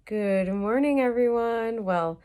Good morning, everyone. Well,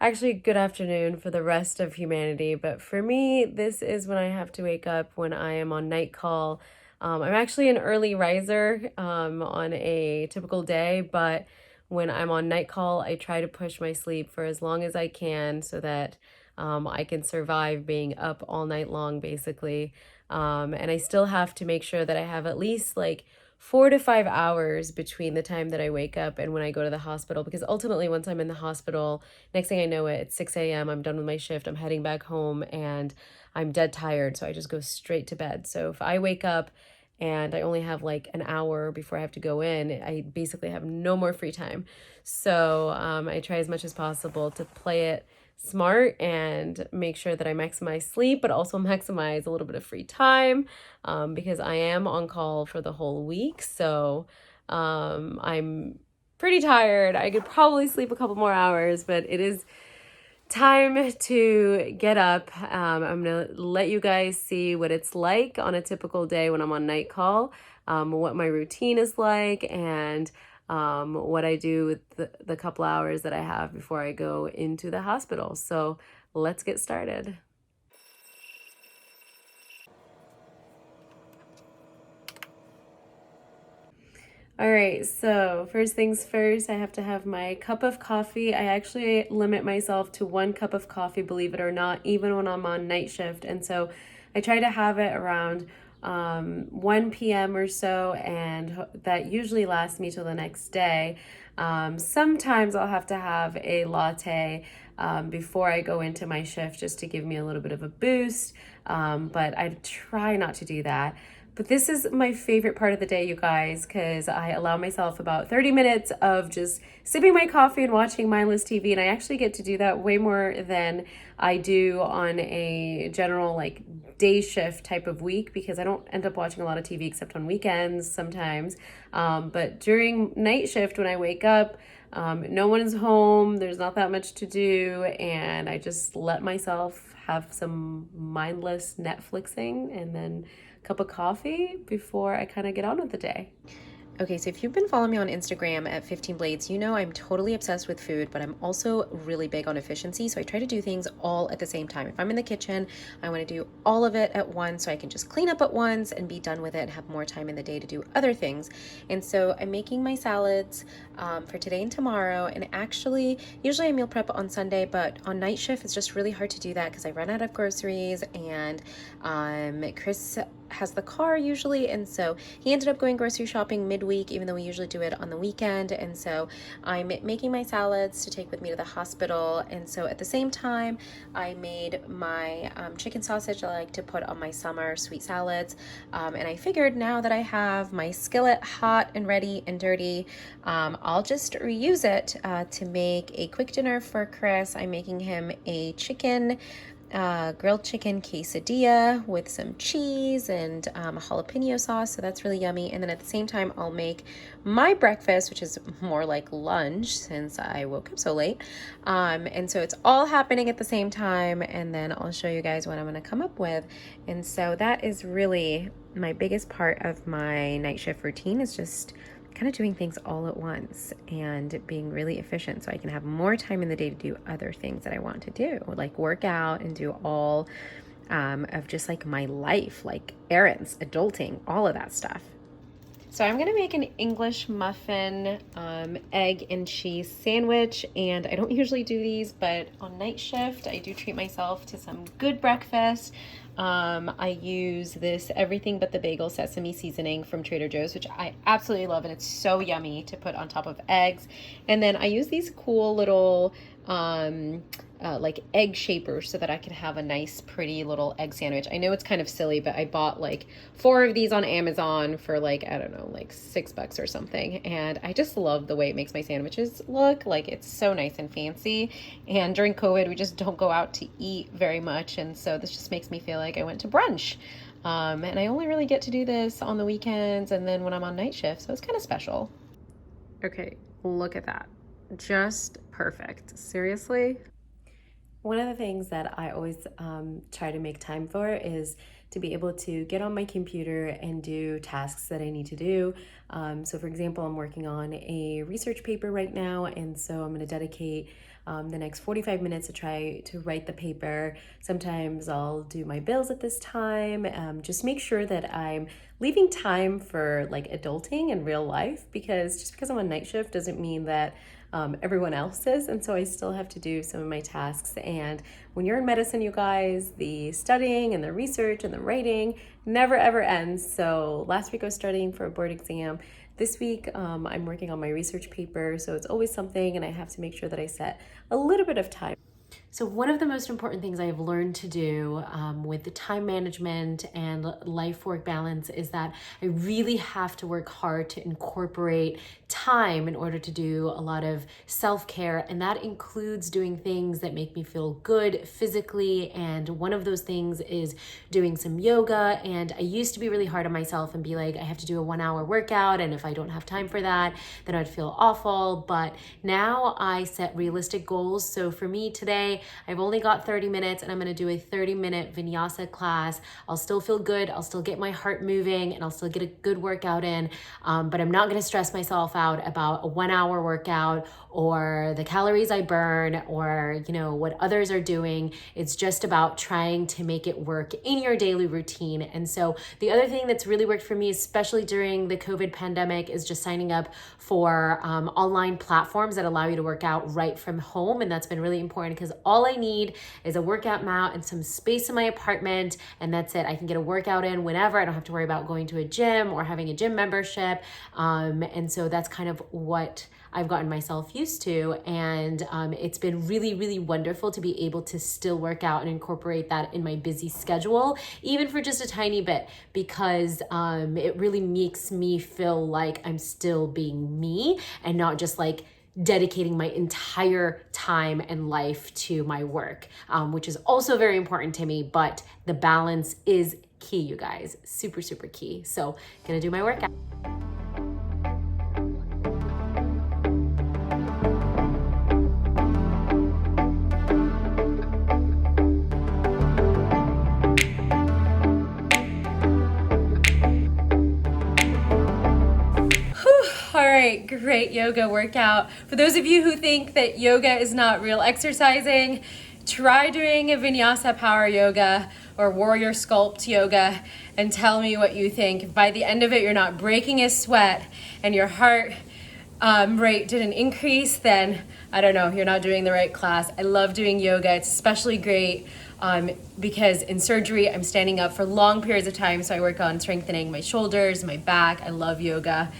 actually, good afternoon for the rest of humanity. But for me, this is when I have to wake up when I am on night call. I'm actually an early riser on a typical day, but when I'm on night call, I try to push my sleep for as long as I can so that I can survive being up all night long, basically. And I still have to make sure that I have at least like 4 to 5 hours between the time that I wake up and when I go to the hospital, because ultimately, once I'm in the hospital, next thing I know, it's 6 a.m. I'm done with my shift. I'm heading back home and I'm dead tired. So I just go straight to bed. So if I wake up and I only have like an hour before I have to go in, I basically have no more free time. So I try as much as possible to play it smart and make sure that I maximize sleep, but also maximize a little bit of free time because I am on call for the whole week. So I'm pretty tired. I could probably sleep a couple more hours, but it is time to get up. I'm going to let you guys see what it's like on a typical day when I'm on night call, what my routine is like, and what I do with the couple hours that I have before I go into the hospital. So let's get started. All right, so first things first, I have to have my cup of coffee. I actually limit myself to 1 cup of coffee, believe it or not, even when I'm on night shift. And so I try to have it around 1 p.m. or so, and that usually lasts me till the next day. Sometimes I'll have to have a latte before I go into my shift just to give me a little bit of a boost, but I try not to do that. But this is my favorite part of the day, you guys, because I allow myself about 30 minutes of just sipping my coffee and watching mindless TV. And I actually get to do that way more than I do on a general, like, day shift type of week because I don't end up watching a lot of TV except on weekends sometimes. But during night shift, when I wake up, no one is home, there's not that much to do, and I just let myself have some mindless Netflixing and then cup of coffee before I kind of get on with the day. Okay, so if you've been following me on Instagram at 15 Blades, you know I'm totally obsessed with food, but I'm also really big on efficiency. So I try to do things all at the same time. If I'm in the kitchen, I want to do all of it at once so I can just clean up at once and be done with it and have more time in the day to do other things. And so I'm making my salads for today and tomorrow. And actually, usually I meal prep on Sunday, but on night shift, it's just really hard to do that because I run out of groceries and Chris has the car usually, and so he ended up going grocery shopping midweek, even though we usually do it on the weekend. And so I'm making my salads to take with me to the hospital. And so at the same time, I made my chicken sausage that I like to put on my summer sweet salads. And I figured now that I have my skillet hot and ready and dirty, I'll just reuse it to make a quick dinner for Chris. I'm making him a grilled chicken quesadilla with some cheese and a jalapeno sauce, so that's really yummy. And then at the same time, I'll make my breakfast, which is more like lunch since I woke up so late. And so it's all happening at the same time, and then I'll show you guys what I'm going to come up with. And so that is really my biggest part of my night shift routine, is just kind of doing things all at once and being really efficient so I can have more time in the day to do other things that I want to do, like work out and do all of just like my life, like errands, adulting, all of that stuff. So I'm gonna make an English muffin, egg and cheese sandwich, and I don't usually do these, but on night shift I do treat myself to some good breakfast. I use this everything but the bagel sesame seasoning from Trader Joe's, which I absolutely love, and it's so yummy to put on top of eggs. And then I use these cool little like egg shapers so that I can have a nice pretty little egg sandwich. I know it's kind of silly, but I bought like 4 of these on Amazon for like, I don't know, like $6 or something. And I just love the way it makes my sandwiches look. Like, it's so nice and fancy. And during COVID, we just don't go out to eat very much. And so this just makes me feel like I went to brunch. And I only really get to do this on the weekends and then when I'm on night shift. So it's kind of special. Okay, look at that. Just perfect. Seriously? One of the things that I always try to make time for is to be able to get on my computer and do tasks that I need to do. So for example, I'm working on a research paper right now, and so I'm going to dedicate the next 45 minutes to try to write the paper. Sometimes I'll do my bills at this time, just make sure that I'm leaving time for like adulting and real life, because just because I'm on night shift doesn't mean that everyone else is. And so I still have to do some of my tasks. And when you're in medicine, you guys, the studying and the research and the writing never ever ends. So last week I was studying for a board exam. This week, I'm working on my research paper, so it's always something, and I have to make sure that I set a little bit of time. So one of the most important things I've learned to do with the time management and life-work balance is that I really have to work hard to incorporate time in order to do a lot of self-care, and that includes doing things that make me feel good physically, and one of those things is doing some yoga. And I used to be really hard on myself and be like, I have to do a 1 hour workout, and if I don't have time for that, then I'd feel awful. But now I set realistic goals. So for me today, I've only got 30 minutes, and I'm gonna do a 30-minute vinyasa class. I'll still feel good, I'll still get my heart moving, and I'll still get a good workout in, but I'm not gonna stress myself out about a 1 hour workout or the calories I burn or what others are doing. It's just about trying to make it work in your daily routine. And so the other thing that's really worked for me, especially during the COVID pandemic, is just signing up for online platforms that allow you to work out right from home. And that's been really important, because all I need is a workout mat and some space in my apartment, and that's it. I can get a workout in whenever. I don't have to worry about going to a gym or having a gym membership. And so that's kind of what I've gotten myself used to, and it's been really, really wonderful to be able to still work out and incorporate that in my busy schedule, even for just a tiny bit, because it really makes me feel like I'm still being me and not just like dedicating my entire time and life to my work, which is also very important to me, but the balance is key, you guys, super, super key. So gonna do my workout. All right, great yoga workout. For those of you who think that yoga is not real exercising, try doing a vinyasa power yoga or warrior sculpt yoga and tell me what you think. If by the end of it you're not breaking a sweat and your heart rate didn't increase, then I don't know, you're not doing the right class. I love doing yoga. It's especially great because in surgery I'm standing up for long periods of time, so I work on strengthening my shoulders, my back. I love yoga.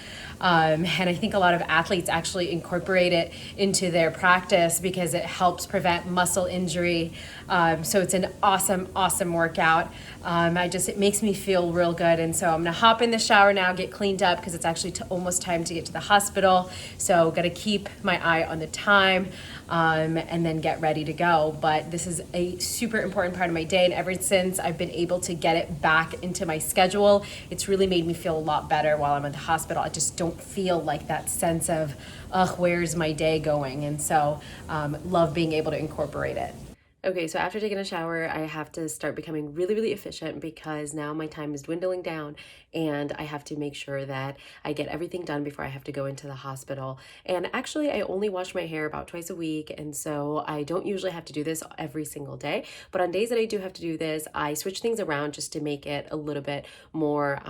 And I think a lot of athletes actually incorporate it into their practice because it helps prevent muscle injury. So it's an awesome, awesome workout. It makes me feel real good. And so I'm gonna hop in the shower now, get cleaned up, because it's actually almost time to get to the hospital. So gotta keep my eye on the time and then get ready to go. But this is a super important part of my day. And ever since I've been able to get it back into my schedule, it's really made me feel a lot better while I'm at the hospital. I just don't feel like that sense of, ugh, where's my day going? And so love being able to incorporate it. Okay, so after taking a shower, I have to start becoming really, really efficient, because now my time is dwindling down and I have to make sure that I get everything done before I have to go into the hospital. And actually, I only wash my hair about twice a week, and so I don't usually have to do this every single day. But on days that I do have to do this, I switch things around just to make it a little bit more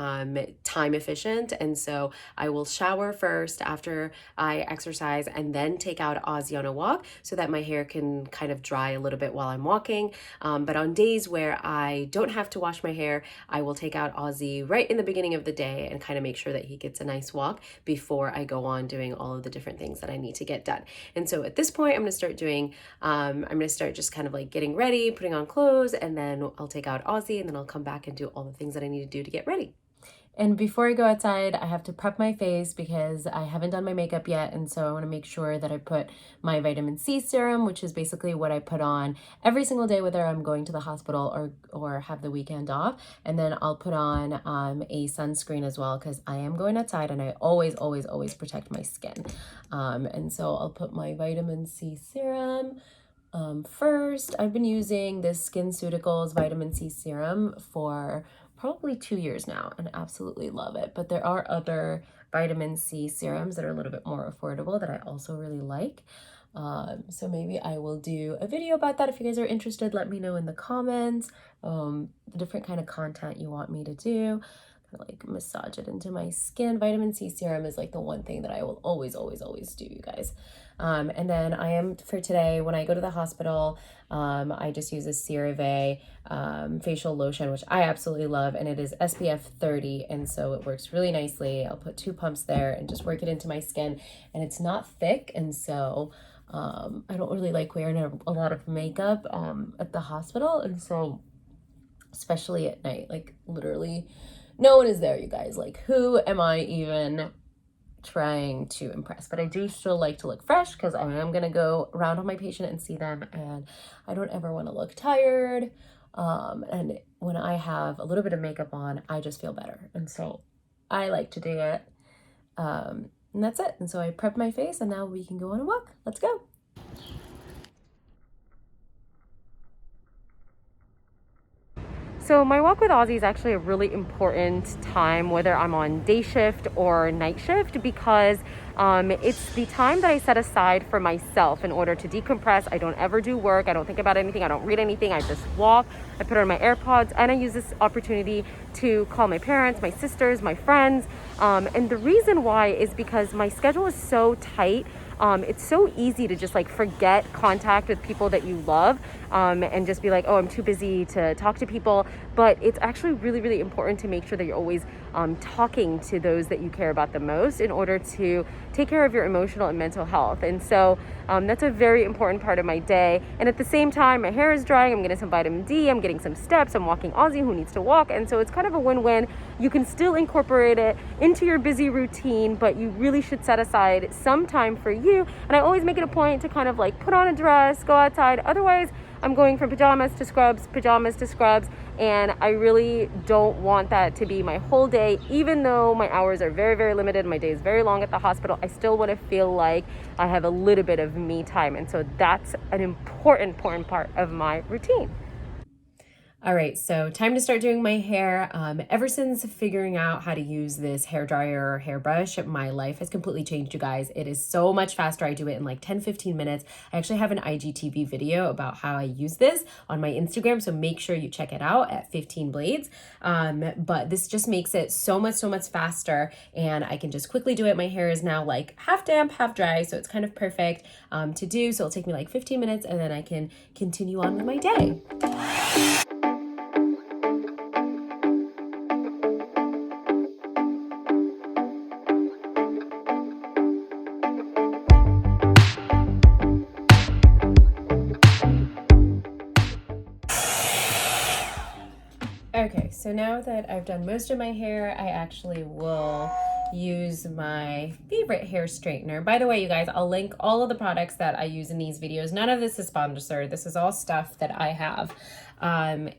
time efficient. And so I will shower first after I exercise and then take out Ozzy on a walk so that my hair can kind of dry a little bit while I'm walking. But on days where I don't have to wash my hair, I will take out Ozzy right in the beginning of the day and kind of make sure that he gets a nice walk before I go on doing all of the different things that I need to get done. And so at this point, I'm going to start just kind of like getting ready, putting on clothes, and then I'll take out Ozzy, and then I'll come back and do all the things that I need to do to get ready. And before I go outside, I have to prep my face because I haven't done my makeup yet. And so I want to make sure that I put my vitamin C serum, which is basically what I put on every single day, whether I'm going to the hospital or have the weekend off. And then I'll put on a sunscreen as well, because I am going outside and I always, always, always protect my skin. And so I'll put my vitamin C serum. First, I've been using this SkinCeuticals vitamin C serum for probably 2 years now and absolutely love it. But there are other vitamin C serums that are a little bit more affordable that I also really like. So maybe I will do a video about that. If you guys are interested, let me know in the comments, the different kind of content you want me to do. Like massage it into my skin. Vitamin C serum is like the one thing that I will always do, you guys. And then I am, for today, when I go to the hospital, I just use a Cerave facial lotion, which I absolutely love, and it is SPF 30, and so it works really nicely. I'll put 2 pumps there and just work it into my skin, and it's not thick, and so I don't really like wearing a lot of makeup at the hospital, and so especially at night, like literally no one is there, you guys. Like, who am I even trying to impress? But I do still like to look fresh because I am going to go around on my patient and see them, and I don't ever want to look tired. And when I have a little bit of makeup on, I just feel better. And so I like to do it. And that's it. And so I prep my face, and now we can go on a walk. Let's go. So my walk with Ozzy is actually a really important time, whether I'm on day shift or night shift, because it's the time that I set aside for myself in order to decompress. I don't ever do work. I don't think about anything. I don't read anything. I just walk. I put on my AirPods, and I use this opportunity to call my parents, my sisters, my friends. And the reason why is because my schedule is so tight. It's so easy to just like forget contact with people that you love and just be like, oh, I'm too busy to talk to people. But it's actually really important to make sure that you're always talking to those that you care about the most in order to take care of your emotional and mental health. And so that's a very important part of my day. And at the same time, my hair is drying. I'm getting some vitamin D. I'm getting some steps. I'm walking Ozzy, who needs to walk. And so it's kind of a win-win. You can still incorporate it into your busy routine, but you really should set aside some time for you. And I always make it a point to kind of like put on a dress, go outside. Otherwise, I'm going from pajamas to scrubs, and I really don't want that to be my whole day. Even though my hours are very limited, my day is very long at the hospital, I still want to feel like I have a little bit of me time. And so that's an important part of my routine. All right, so time to start doing my hair. Ever since figuring out how to use this hair dryer or hairbrush, my life has completely changed, you guys. It is so much faster. I do it in like 10-15 minutes. I actually have an IGTV video about how I use this on my Instagram, so make sure you check it out at 15 Blades. But this just makes it so much faster, and I can just quickly do it. My hair is now like half damp, half dry, so it's kind of perfect to do. So it'll take me like 15 minutes, and then I can continue on with my day. Okay, so now that I've done most of my hair, I actually will use my favorite hair straightener. By the way, you guys, I'll link all of the products that I use in these videos. None of this is sponsored. This is all stuff that I have. That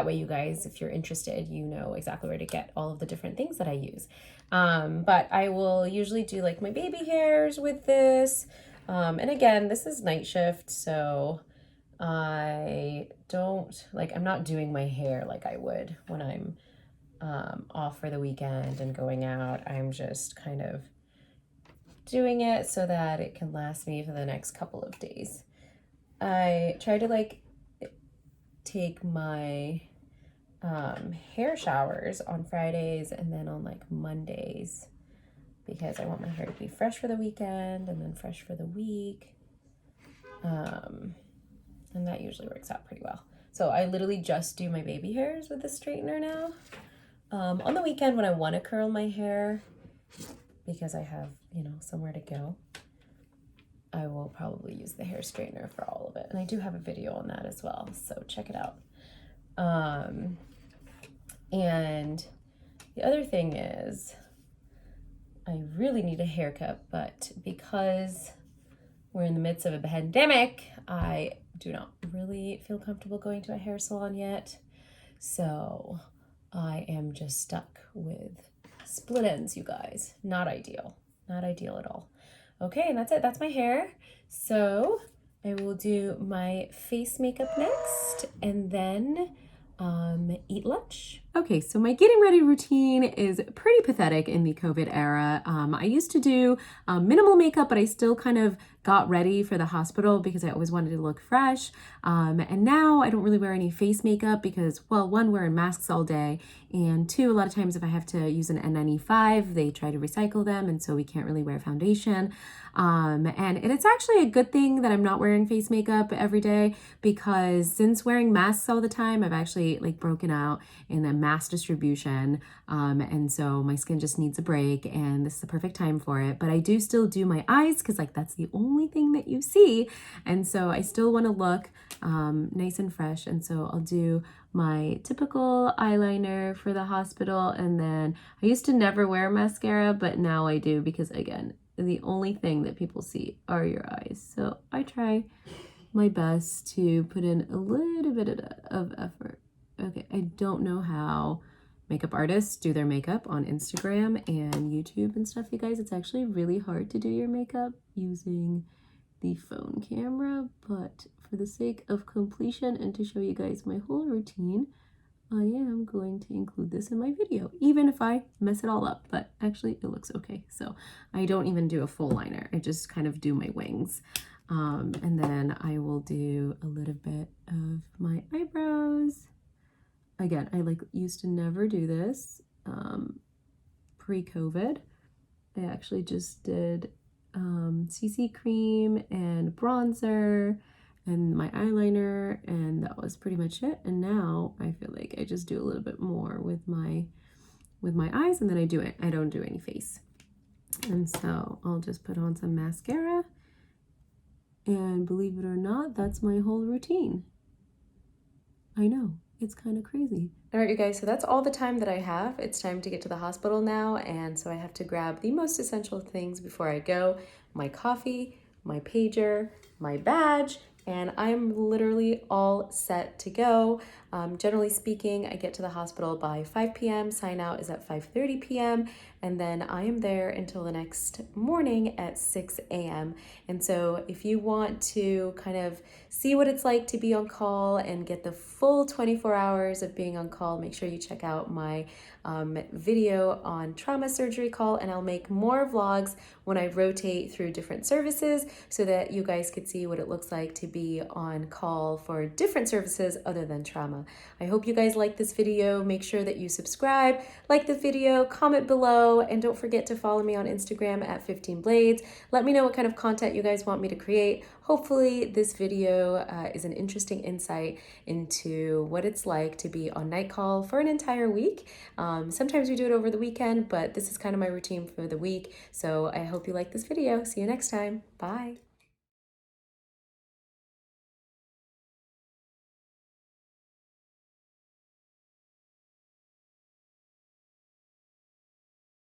way you guys, if you're interested, you know exactly where to get all of the different things that I use. But I will usually do like my baby hairs with this. And again, this is night shift, so I'm not doing my hair like I would when I'm off for the weekend and going out. I'm just kind of doing it so that it can last me for the next couple of days. I try to like take my hair showers on Fridays and then on like Mondays, because I want my hair to be fresh for the weekend and then fresh for the week. And that usually works out pretty well. So I literally just do my baby hairs with the straightener now. On the weekend when I want to curl my hair, because I have, somewhere to go, I will probably use the hair straightener for all of it. And I do have a video on that as well, so check it out. And the other thing is, I really need a haircut, but because we're in the midst of a pandemic, I do not really feel comfortable going to a hair salon yet. So I am just stuck with split ends, you guys. Not ideal. Not ideal at all. Okay, and that's it. That's my hair. So I will do my face makeup next and then eat lunch. Okay, so my getting ready routine is pretty pathetic in the COVID era. I used to do minimal makeup, but I still kind of got ready for the hospital because I always wanted to look fresh. And now I don't really wear any face makeup because, well, one, wearing masks all day, and two, a lot of times if I have to use an N95, they try to recycle them, and so we can't really wear foundation. And it's actually a good thing that I'm not wearing face makeup every day because since wearing masks all the time, I've actually like broken out in a mass distribution. And so my skin just needs a break, and this is the perfect time for it. But I do still do my eyes because like that's the only thing that you see. And so I still want to look nice and fresh. And so I'll do my typical eyeliner for the hospital. And then I used to never wear mascara, but now I do because again, the only thing that people see are your eyes. So I try my best to put in a little bit of effort. Okay, I don't know how makeup artists do their makeup on Instagram and YouTube and stuff, you guys. It's actually really hard to do your makeup using the phone camera, but for the sake of completion and to show you guys my whole routine, I am going to include this in my video, even if I mess it all up, but actually it looks okay. So I don't even do a full liner. I just kind of do my wings. And then I will do a little bit of my eyebrows. Again, I used to never do this pre-COVID. I actually just did CC cream and bronzer and my eyeliner, and that was pretty much it. And now I feel like I just do a little bit more with my eyes, and then I don't do any face. And so I'll just put on some mascara, and believe it or not, that's my whole routine. I know, it's kind of crazy. All right, you guys, so that's all the time that I have. It's time to get to the hospital now, and so I have to grab the most essential things before I go: my coffee, my pager, my badge, and I'm literally all set to go. Generally speaking, I get to the hospital by 5 p.m. Sign out is at 5:30 p.m. And then I am there until the next morning at 6 a.m. And so if you want to kind of see what it's like to be on call and get the full 24 hours of being on call, make sure you check out my video on trauma surgery call, and I'll make more vlogs when I rotate through different services so that you guys could see what it looks like to be on call for different services other than trauma. I hope you guys like this video. Make sure that you subscribe, like the video, comment below, and don't forget to follow me on Instagram at 15 Blades. Let me know what kind of content you guys want me to create. Hopefully this video is an interesting insight into what it's like to be on night call for an entire week. Sometimes we do it over the weekend, but this is kind of my routine for the week. So I hope you like this video. See you next time. Bye.